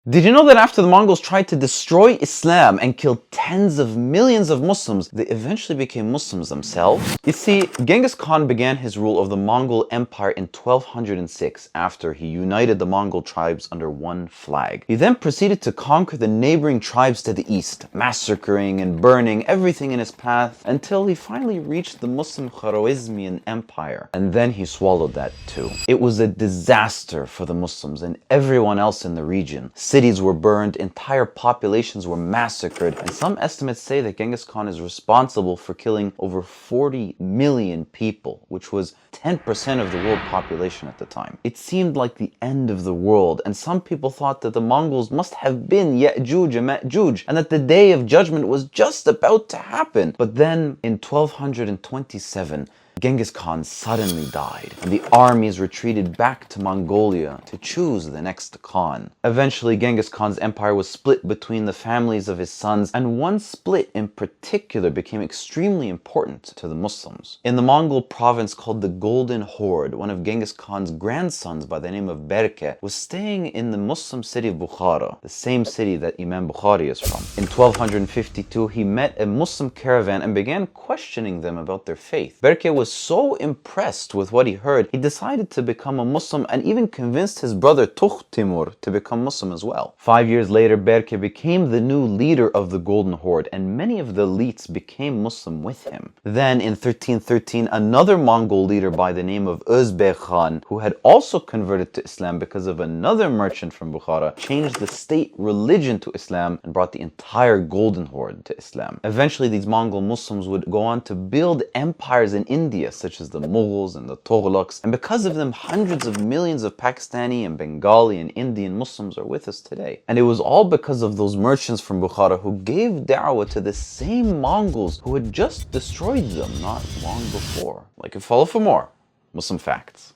Did you know that after the Mongols tried to destroy Islam and kill tens of millions of Muslims, they eventually became Muslims themselves? You see, Genghis Khan began his rule of the Mongol Empire in 1206 after he united the Mongol tribes under one flag. He then proceeded to conquer the neighboring tribes to the east, massacring and burning everything in his path until he finally reached the Muslim Khwarezmian Empire. And then he swallowed that too. It was a disaster for the Muslims and everyone else in the region. Cities were burned, entire populations were massacred, and some estimates say that Genghis Khan is responsible for killing over 40 million people, which was 10% of the world population at the time. It seemed like the end of the world, and some people thought that the Mongols must have been Ya'juj and Ma'juj, and that the day of judgment was just about to happen. But then, in 1227, Genghis Khan suddenly died, and the armies retreated back to Mongolia to choose the next Khan. Eventually, Genghis Khan's empire was split between the families of his sons, and one split in particular became extremely important to the Muslims. In the Mongol province called the Golden Horde, one of Genghis Khan's grandsons by the name of Berke was staying in the Muslim city of Bukhara, the same city that Imam Bukhari is from. In 1252, he met a Muslim caravan and began questioning them about their faith. Berke was so impressed with what he heard, he decided to become a Muslim and even convinced his brother Tukh Timur to become Muslim as well. 5 years later, Berke became the new leader of the Golden Horde, and many of the elites became Muslim with him. Then in 1313, another Mongol leader by the name of Özbek Khan, who had also converted to Islam because of another merchant from Bukhara, changed the state religion to Islam and brought the entire Golden Horde to Islam. Eventually, these Mongol Muslims would go on to build empires in India, such as the Mongols and the Tughlaqs, and because of them, hundreds of millions of Pakistani and Bengali and Indian Muslims are with us today. And it was all because of those merchants from Bukhara who gave da'wah to the same Mongols who had just destroyed them not long before. Like and follow for more Muslim facts.